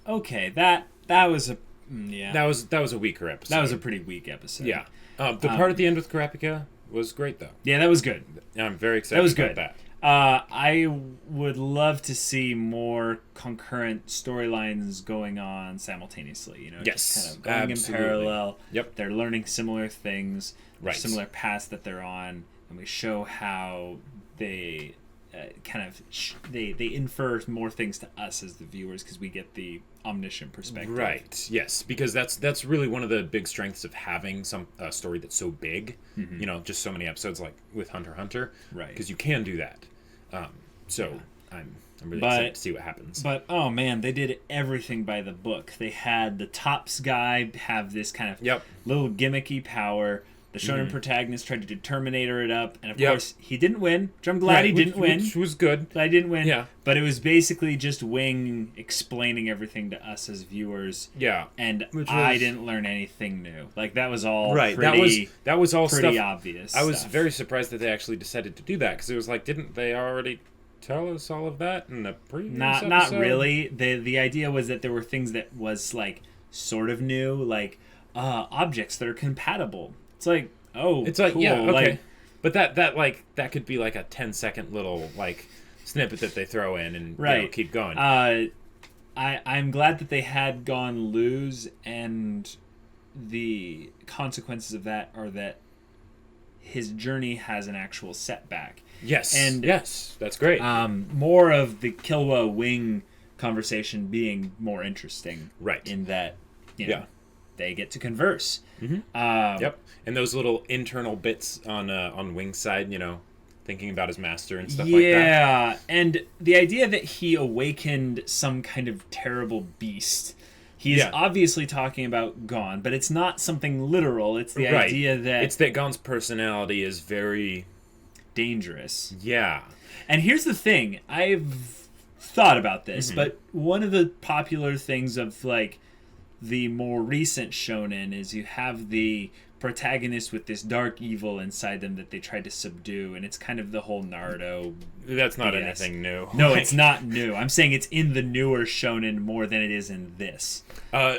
okay, that was a yeah. That was a weaker episode. That was a pretty weak episode. Yeah. The part at the end with Kurapika was great, though. Yeah, that was good. I'm very excited That was about good. that. I would love to see more concurrent storylines going on simultaneously. You know, Yes, just kind of going absolutely. in parallel. Yep. They're learning similar things, Right. similar paths that they're on, and we show how they they infer more things to us as the viewers because we get the omniscient perspective. Right. Yes, because that's really one of the big strengths of having a story that's so big. Mm-hmm. You know, just so many episodes like with HunterxHunter. Right. Because you can do that. I'm really excited to see what happens. But oh man, they did everything by the book. They had the Tops guy have this kind of little gimmicky power. The shonen protagonist tried to Terminator it up, and of course he didn't win. Which I'm glad he didn't win. Which was good. Glad he didn't win. Yeah. But it was basically just Wing explaining everything to us as viewers. Yeah. And I didn't learn anything new. Like that was all right. Pretty, that was all pretty stuff, obvious. I was very surprised that they actually decided to do that because it was like, didn't they already tell us all of that in the previous episode? Not really. The idea was that there were things that was like sort of new, like objects that are compatible. It's like, oh, it's like, cool. yeah, okay. Like, but that could be like a 10-second little like snippet that they throw in and keep going. I'm glad that they had gone lose, and the consequences of that are that his journey has an actual setback. Yes. And yes, that's great. More of the Killua Wing conversation being more interesting. Right. In that, you know, they get to converse. Mm-hmm. Yep. And those little internal bits on Wing's side, you know, thinking about his master and stuff like that. Yeah, and the idea that he awakened some kind of terrible beast. He's obviously talking about Gon, but it's not something literal. It's the idea that... It's that Gon's personality is very... dangerous. Yeah. And here's the thing. I've thought about this, but one of the popular things of, like, the more recent shonen is you have the protagonist with this dark evil inside them that they try to subdue, and it's kind of the whole Naruto. That's not anything new. No, it's not new. I'm saying it's in the newer shonen more than it is in this.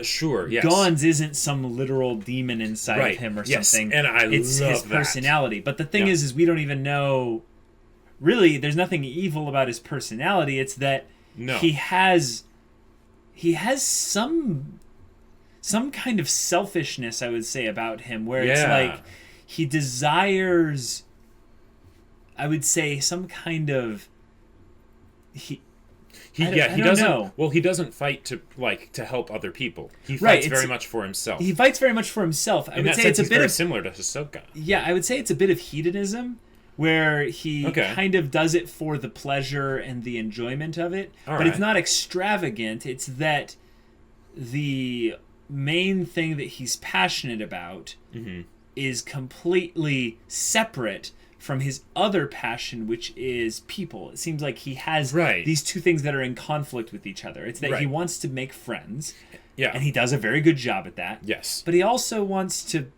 Sure, yes. Gon's isn't some literal demon inside of him or something. And it's love his that. personality. But the thing is we don't even know. Really, there's nothing evil about his personality. It's that he has some kind of selfishness, I would say, about him, where it's like he desires, I would say, some kind of he doesn't know. Well, he doesn't fight to help other people. He fights very much for himself. He fights very much for himself. I would say it's a bit of similar to Hisoka. Yeah, I would say it's a bit of hedonism, where he kind of does it for the pleasure and the enjoyment of it. But it's not extravagant. It's that the main thing that he's passionate about is completely separate from his other passion, which is people. It seems like he has these two things that are in conflict with each other. It's that he wants to make friends, and he does a very good job at that. Yes. But he also wants to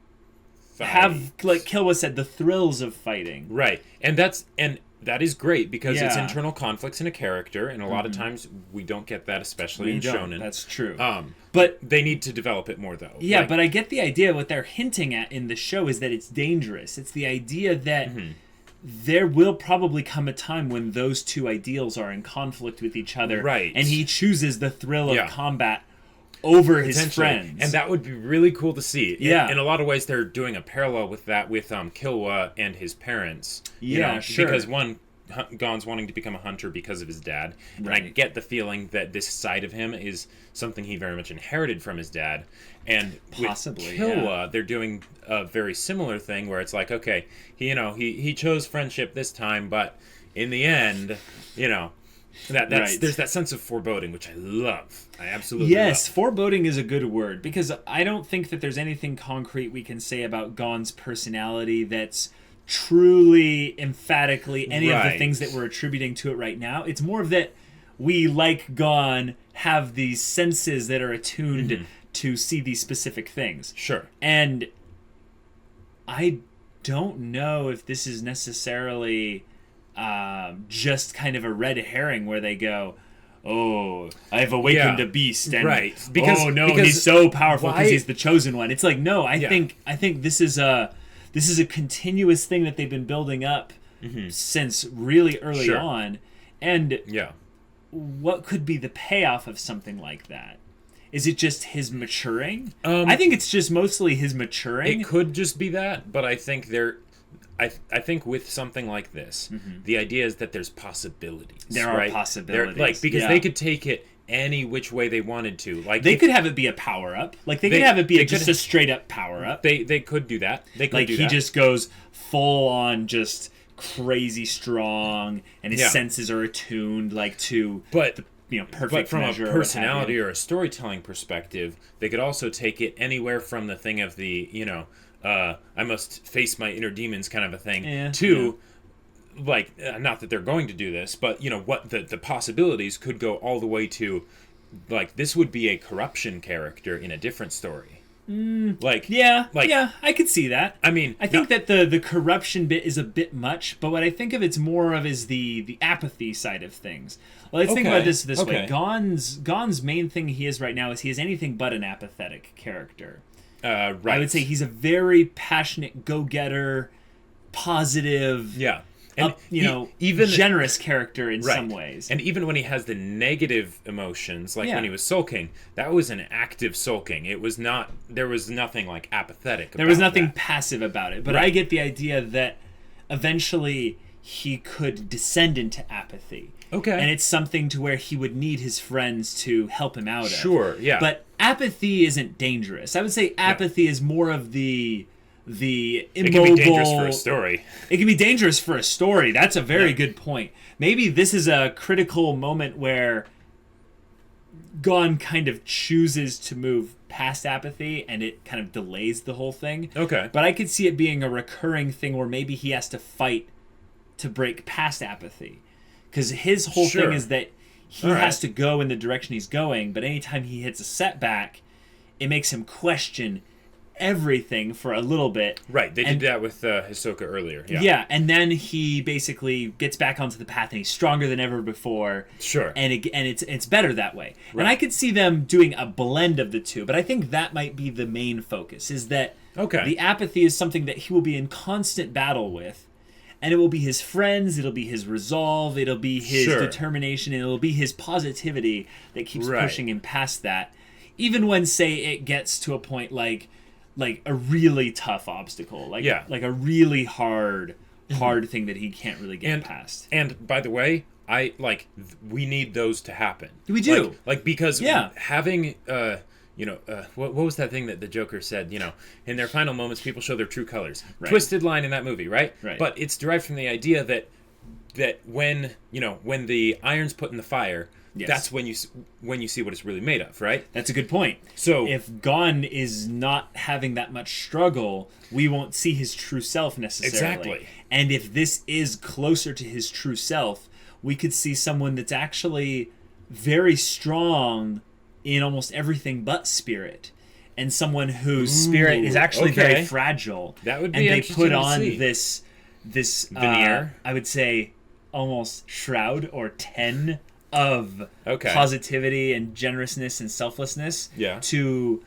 have, like Killua said, the thrills of fighting. Right. And that is great because it's internal conflicts in a character, and a lot of times we don't get that, especially in shonen. That's true. But they need to develop it more, though. Yeah, but I get the idea. What they're hinting at in the show is that it's dangerous. It's the idea that there will probably come a time when those two ideals are in conflict with each other, and he chooses the thrill of combat over his friends. And that would be really cool to see. Yeah. In a lot of ways, they're doing a parallel with that with Killua and his parents. Sure. Because one, Gon's wanting to become a hunter because of his dad. And I get the feeling that this side of him is something he very much inherited from his dad. And possibly, with Killua, they're doing a very similar thing where it's like, okay, he chose friendship this time, but in the end, there's that sense of foreboding, which I love. I absolutely love. Foreboding is a good word, because I don't think that there's anything concrete we can say about Gon's personality that's truly, emphatically, any of the things that we're attributing to it right now. It's more of that we, like Gon, have these senses that are attuned to see these specific things. Sure. And I don't know if this is necessarily just kind of a red herring where they go, oh, I have awakened a beast, and because he's so powerful because he's the chosen one. It's like, no, I think this is a continuous thing that they've been building up since really early on, and what could be the payoff of something like that? Is it just his maturing? I think it's just mostly his maturing. It could just be that, but I think I think with something like this, the idea is that there's possibilities. There are possibilities. Because they could take it any which way they wanted to. Like they could have it be a power up. Like they could have it be just a straight up power up. They could do that. They could do that. He just goes full on just crazy strong, and his senses are attuned to the perfect but from measure. A personality or a storytelling perspective, they could also take it anywhere from the thing of the I must face my inner demons kind of a thing to not that they're going to do this, but what the possibilities could go all the way to this would be a corruption character in a different story. I could see that. I mean, I think that the corruption bit is a bit much, but what I think of it's more of is the apathy side of things. Well, let's think about this way. Gon's main thing he is right now is he is anything but an apathetic character. Right. I would say he's a very passionate, go-getter, positive, and even generous character in some ways. And even when he has the negative emotions, when he was sulking, that was an active sulking. It was not. There was nothing apathetic. There was nothing passive about it. But I get the idea that eventually he could descend into apathy. Okay. And it's something to where he would need his friends to help him out of. Sure, yeah. But apathy isn't dangerous. I would say apathy is more of the immobile... It can be dangerous for a story. It can be dangerous for a story. That's a very good point. Maybe this is a critical moment where Gon kind of chooses to move past apathy and it kind of delays the whole thing. Okay. But I could see it being a recurring thing where maybe he has to fight to break past apathy. Because his whole thing is that he has to go in the direction he's going, but anytime he hits a setback, it makes him question everything for a little bit. Right, they did that with Hisoka earlier. Yeah, and then he basically gets back onto the path, and he's stronger than ever before. Sure. And it's better that way. Right. And I could see them doing a blend of the two, but I think that might be the main focus, is that the apathy is something that he will be in constant battle with. And it will be his friends, it'll be his resolve, it'll be his determination, and it'll be his positivity that keeps pushing him past that. Even when, say, it gets to a point like a really tough obstacle, like a really hard thing that he can't really get past. And by the way, we need those to happen. We do. Because having what was that thing that the Joker said? In their final moments, people show their true colors. Right. Twisted line in that movie, right? Right. But it's derived from the idea that when the iron's put in the fire, that's when you see what it's really made of, right? That's a good point. So if Gon is not having that much struggle, we won't see his true self necessarily. Exactly. And if this is closer to his true self, we could see someone that's actually very strong in almost everything but spirit, and someone whose spirit is actually very fragile. That would be interesting. And they put on this veneer, I would say almost shroud or 10 of positivity and generousness and selflessness to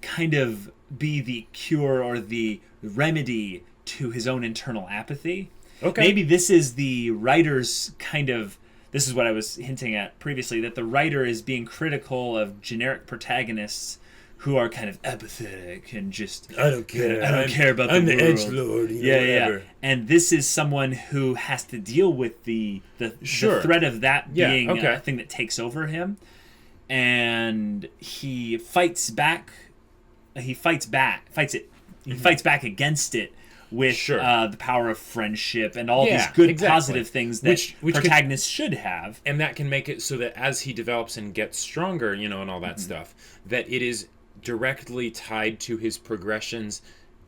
kind of be the cure or the remedy to his own internal apathy. Maybe this is the writer's kind of... This is what I was hinting at previously, that the writer is being critical of generic protagonists who are kind of apathetic and just... I don't care about the world. I'm the edgelord. Yeah. And this is someone who has to deal with the threat of that being a thing that takes over him. And he fights back. He fights back against it with the power of friendship and all these good positive things that protagonists should have. And that can make it so that as he develops and gets stronger, and all that stuff, that it is directly tied to his progressions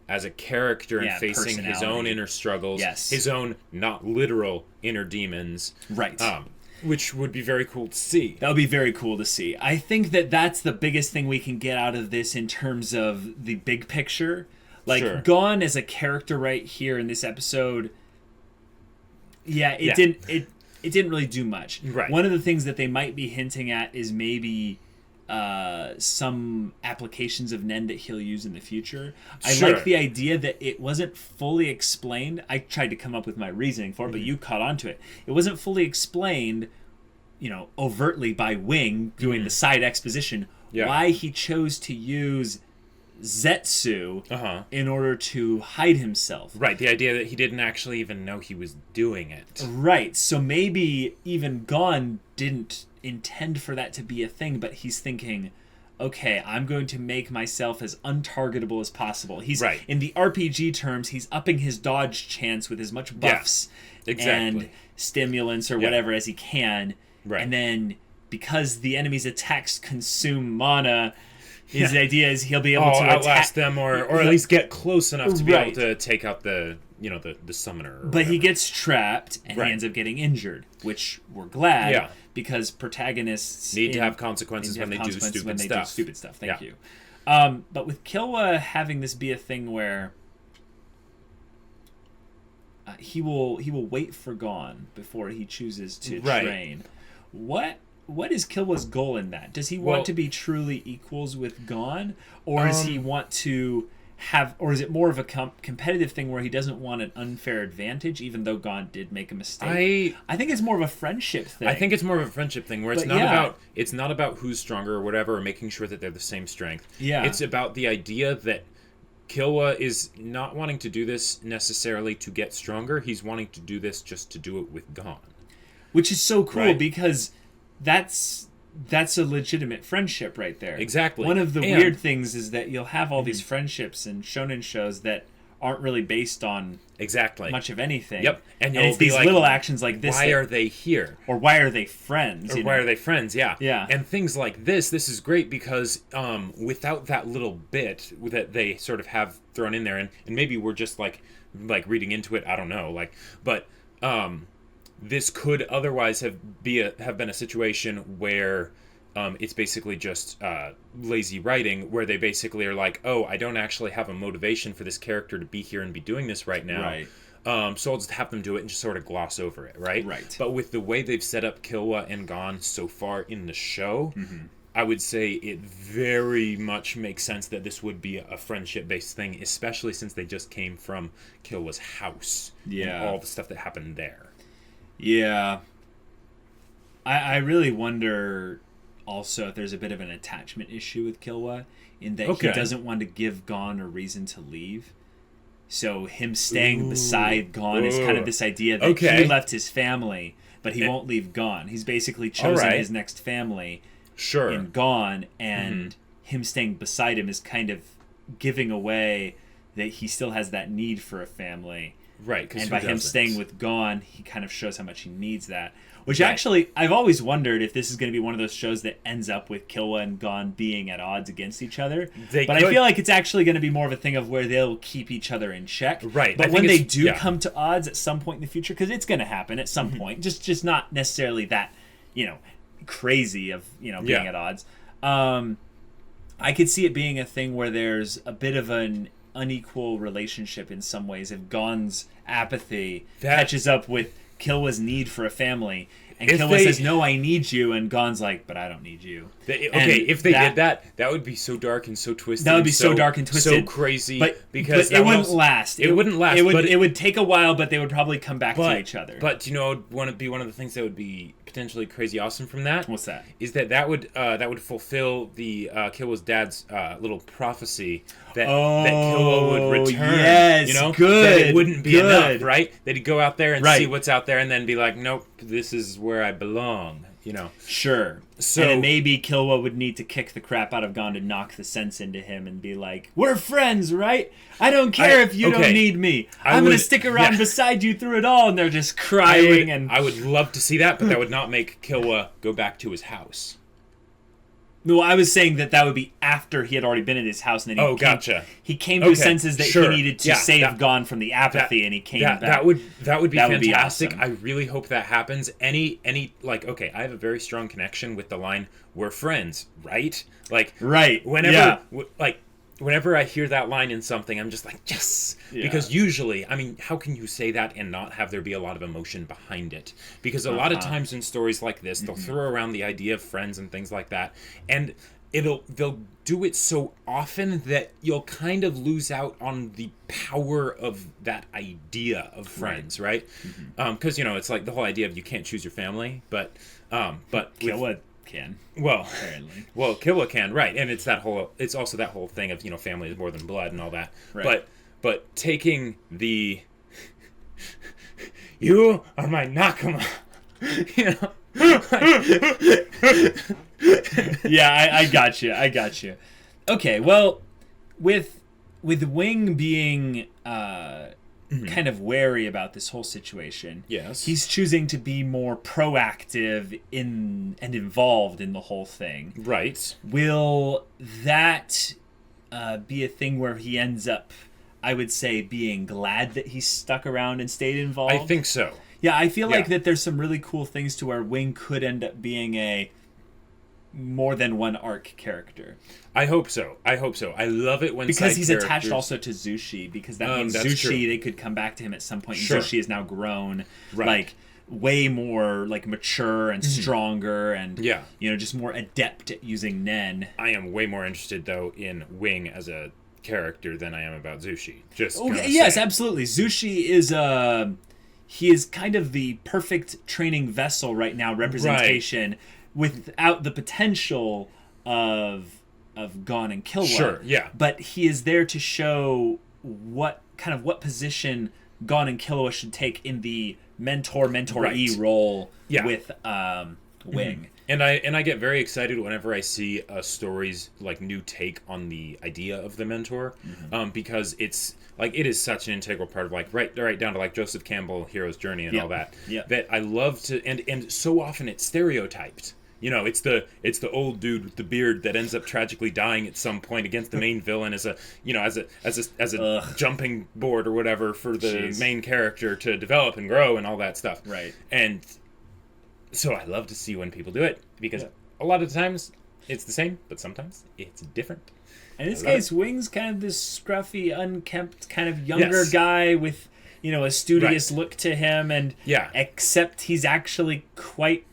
as a character and facing his own inner struggles, his own not literal inner demons. Right. Which would be very cool to see. That would be very cool to see. I think that that's the biggest thing we can get out of this in terms of the big picture. Gon as a character right here in this episode, it it didn't really do much. Right. One of the things that they might be hinting at is maybe some applications of Nen that he'll use in the future. I like the idea that it wasn't fully explained. I tried to come up with my reasoning for it, but you caught on to it. It wasn't fully explained, overtly by Wing doing the side exposition, why he chose to use Zetsu in order to hide himself. Right, the idea that he didn't actually even know he was doing it. Right, so maybe even Gon didn't intend for that to be a thing, but he's thinking, okay, I'm going to make myself as untargetable as possible. He's in the RPG terms, he's upping his dodge chance with as much buffs and stimulants or whatever as he can. Right. And then because the enemy's attacks consume mana, his idea is he'll be able to outlast them or at least get close enough to be able to take out the summoner. But he gets trapped and he ends up getting injured, which we're glad because protagonists need to have consequences when they do stupid stuff. Thank you. But with Killua having this be a thing where he will wait for Gon before he chooses to train. What is Killua's goal in that? Does he want to be truly equals with Gon, or does he want to have, or is it more of a competitive thing where he doesn't want an unfair advantage, even though Gon did make a mistake? I think it's more of a friendship thing. I think it's more of a friendship thing where it's not about who's stronger or whatever, or making sure that they're the same strength. Yeah, it's about the idea that Killua is not wanting to do this necessarily to get stronger. He's wanting to do this just to do it with Gon, which is so cool because that's a legitimate friendship right there. Exactly. One of the weird things is that you'll have all these friendships in shonen shows that aren't really based on much of anything. Yep. And it's these little actions like this. Why are they here? Or why are they friends? Or why are they friends? Yeah. Yeah. And things like this is great because without that little bit that they sort of have thrown in there, and maybe we're just like reading into it, I don't know, but this could otherwise have been a situation where it's basically just lazy writing, where they basically are like, oh, I don't actually have a motivation for this character to be here and be doing this right now. Right. So I'll just have them do it and just sort of gloss over it, right? Right. But with the way they've set up Killua and Gon so far in the show, I would say it very much makes sense that this would be a friendship-based thing, especially since they just came from Killua's house and all the stuff that happened there. Yeah. I really wonder also if there's a bit of an attachment issue with Killua in that he doesn't want to give Gon a reason to leave. So him staying beside Gon is kind of this idea that he left his family, but he won't leave Gon. He's basically chosen his next family in Gon, and him staying beside him is kind of giving away that he still has that need for a family. Right, and by him staying with Gon, he kind of shows how much he needs that. Which actually, I've always wondered if this is going to be one of those shows that ends up with Killua and Gon being at odds against each other. I feel like it's actually going to be more of a thing of where they'll keep each other in check. Right. But when they do come to odds at some point in the future, because it's going to happen at some point, just not necessarily that, crazy of, being at odds. I could see it being a thing where there's a bit of an unequal relationship in some ways if Gon's apathy catches up with Killua's need for a family, and Killua says, no, I need you, and Gon's like, but I don't need you. If they did that would be so dark and so twisted. That would be so dark and twisted. So crazy. But it wouldn't last. It wouldn't last. It would take a while, but they would probably come back to each other. But, would it be one of the things that would be potentially crazy awesome from that? What's that? Is that would fulfill the Killua's dad's little prophecy that Killua would return. Yes, good. That it wouldn't be enough, right? That he'd go out there and see what's out there and then be like, nope, this is where I belong. Sure. So, and then maybe Killua would need to kick the crap out of Gon to knock the sense into him and be like, we're friends, right? I don't care if you don't need me. I'm going to stick around beside you through it all. And they're just crying. I would love to see that, but that would not make Killua go back to his house. No, I was saying that would be after he had already been at his house, and then he came to his senses that he needed to save Gon from the apathy, and he came back. That would be fantastic. Be awesome. I really hope that happens. I have a very strong connection with the line, "We're friends," right? Right. Whenever, whenever I hear that line in something, I'm just like, yes! Yeah. Because usually, I mean, how can you say that and not have there be a lot of emotion behind it? Because a lot of times in stories like this, they'll throw around the idea of friends and things like that, and they'll do it so often that you'll kind of lose out on the power of that idea of friends, right? Because, it's like the whole idea of you can't choose your family, but Killa can. Well, apparently. Well, Killa can, right. And it's also that whole thing of, family is more than blood and all that. Right. But taking the you are my nakama, Yeah, I got you. Okay, well, with Wing being kind of wary about this whole situation, yes, he's choosing to be more proactive and involved in the whole thing. Right. Will that be a thing where he ends up, I would say, being glad that he stuck around and stayed involved? I think so. Yeah, I feel like that there's some really cool things to where Wing could end up being a more than one arc character. I hope so. I love it when because he's attached also to Zushi, because that means Zushi, true. They could come back to him at some point. Sure. And Zushi is now grown, like way more like mature and stronger, and just more adept at using Nen. I am way more interested though in Wing as a character than I am about Zushi. Yes, absolutely. Zushi is he is kind of the perfect training vessel right now, representation, without the potential of Gon and Killua. Sure, yeah. But he is there to show what position Gon and Killua should take in the mentor-mentoree role with Wing. And I get very excited whenever I see a story's like new take on the idea of the mentor, because it's like it is such an integral part of like right down to like Joseph Campbell, hero's journey, and all that. Yeah. That I love to, and so often it's stereotyped. It's the old dude with the beard that ends up tragically dying at some point against the main villain as a jumping board or whatever for the main character to develop and grow and all that stuff. Right. And so I love to see when people do it, because a lot of the times it's the same, but sometimes it's different. In this case, Wing's kind of this scruffy, unkempt, kind of younger guy with, a studious look to him, and except he's actually quite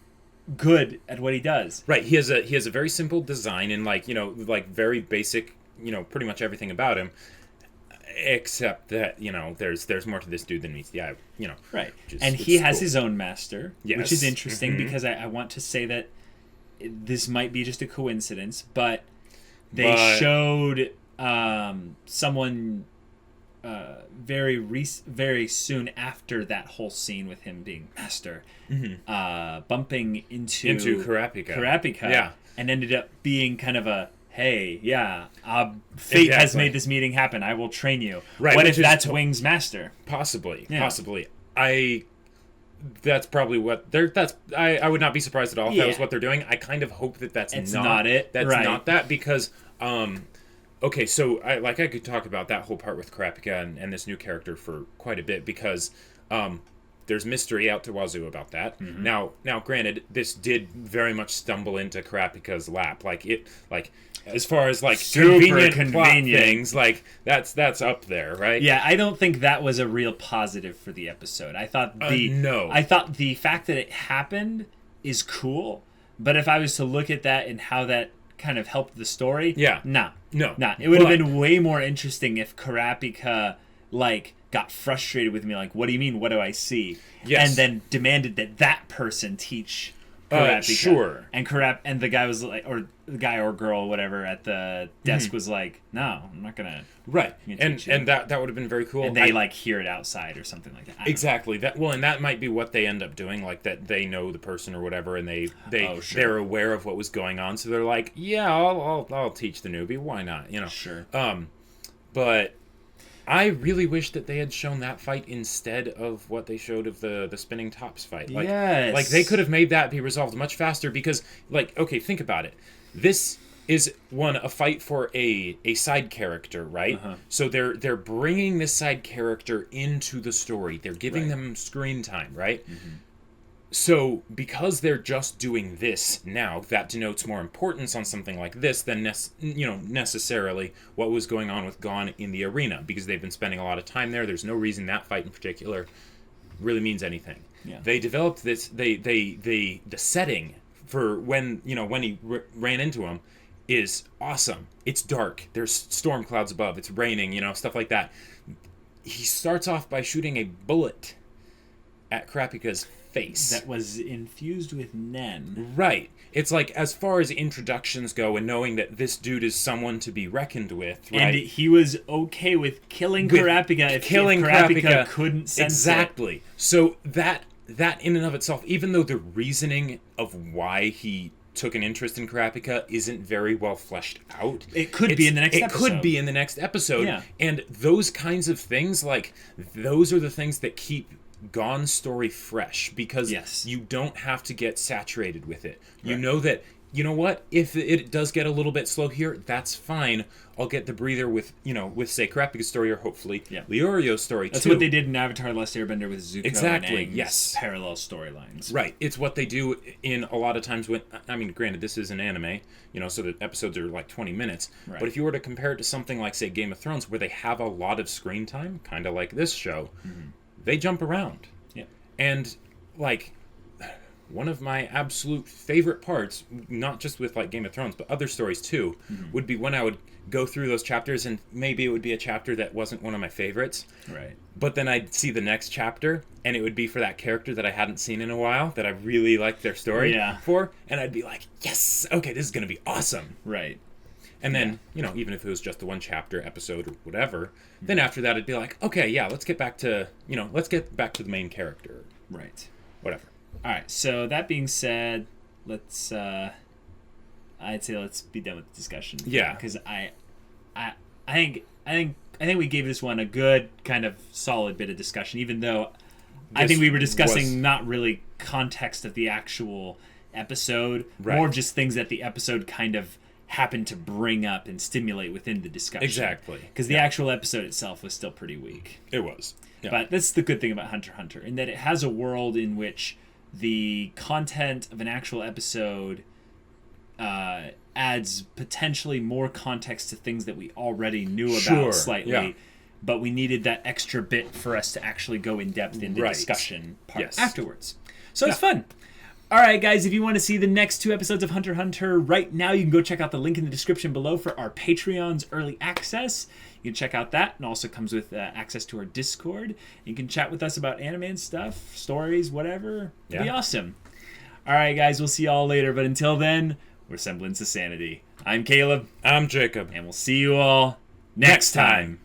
good at what he does. Right. He has a very simple design and like very basic, pretty much everything about him. Except that, there's more to this dude than meets the eye, Right. And he has his own master, which is interesting because I want to say that this might be just a coincidence, but they showed someone very soon after that whole scene with him being master, bumping into Kurapika, and ended up being kind of a, hey, fate has made this meeting happen. I will train you. Right. What if that's Wing's master? Possibly. That's probably what I would not be surprised at all if that was what they're doing. I kind of hope that that's not it. That's not that, because okay, so I could talk about that whole part with Kurapika and this new character for quite a bit, because there's mystery out to wazoo about that. Now, granted, this did very much stumble into Kurapika's lap. As far as convenient plot things, that's up there, right? Yeah, I don't think that was a real positive for the episode. I thought I thought the fact that it happened is cool, but if I was to look at that and how that kind of helped the story, no. It would have been way more interesting if Kurapika got frustrated with me, what do you mean? What do I see? Yes. And then demanded that person teach Kurapika. Sure. And the guy was or the guy or girl, whatever, at the desk was like, no, I'm not gonna. Right. And that would have been very cool. And they hear it outside or something like that. Exactly. And that might be what they end up doing, that they know the person or whatever, and they're aware of what was going on, so they're like, yeah, I'll teach the newbie. Why not? Sure. But I really wish that they had shown that fight instead of what they showed of the spinning tops fight. Yes. They could have made that be resolved much faster, because, okay, think about it. This is, a fight for a side character, right? So they're bringing this side character into the story. They're giving them screen time, right? So, because they're just doing this now, that denotes more importance on something like this than necessarily what was going on with Gon in the arena, because they've been spending a lot of time there. There's no reason that fight in particular really means anything. Yeah. They developed this. The setting for when he ran into him is awesome. It's dark. There's storm clouds above. It's raining. Stuff like that. He starts off by shooting a bullet at Kurapika's face that was infused with Nen. Right. It's like, as far as introductions go, and knowing that this dude is someone to be reckoned with, right? And he was okay with killing Kurapika if Kurapika couldn't sense exactly. it. So that in and of itself, even though the reasoning of why he took an interest in Kurapika isn't very well fleshed out, it could be in the next episode. It could be in the next episode. Yeah. And those kinds of things, those are the things that keep Gon's story fresh, because you don't have to get saturated with it. You know that, what, if it does get a little bit slow here, that's fine. I'll get the breather with say Kurapika's story, or hopefully Leorio's story. That's what they did in Avatar: Last Airbender with Zuko and Aang's yes, parallel storylines. Right. It's what they do in a lot of times when, granted, this is an anime, so the episodes are like 20 minutes. Right. But if you were to compare it to something like, say, Game of Thrones, where they have a lot of screen time, kind of like this show, they jump around. Yeah. And, one of my absolute favorite parts, not just with, Game of Thrones, but other stories, too, would be when I would go through those chapters, and maybe it would be a chapter that wasn't one of my favorites. Right. But then I'd see the next chapter, and it would be for that character that I hadn't seen in a while, that I really liked their story for, and I'd be like, yes! Okay, this is going to be awesome! Right. And then, even if it was just the one chapter, episode, or whatever, then after that it'd be like, okay, yeah, let's get back to the main character. Right. Whatever. All right, so that being said, let's be done with the discussion. Yeah. Because I think we gave this one a good kind of solid bit of discussion, even though I think we were discussing not really context of the actual episode, more just things that the episode kind of happened to bring up and stimulate within the discussion. Exactly. Because the actual episode itself was still pretty weak. It was. Yeah. But that's the good thing about HunterxHunter, in that it has a world in which the content of an actual episode adds potentially more context to things that we already knew about slightly, but we needed that extra bit for us to actually go in depth in the discussion part afterwards. So it's fun. All right, guys, if you want to see the next 2 episodes of HunterxHunter right now, you can go check out the link in the description below for our Patreon's early access. You can check out that, and also comes with access to our Discord. You can chat with us about anime and stuff, stories, whatever. It'll be awesome. All right, guys, we'll see you all later, but until then, we're Semblance of Sanity. I'm Caleb. I'm Jacob. And we'll see you all next time.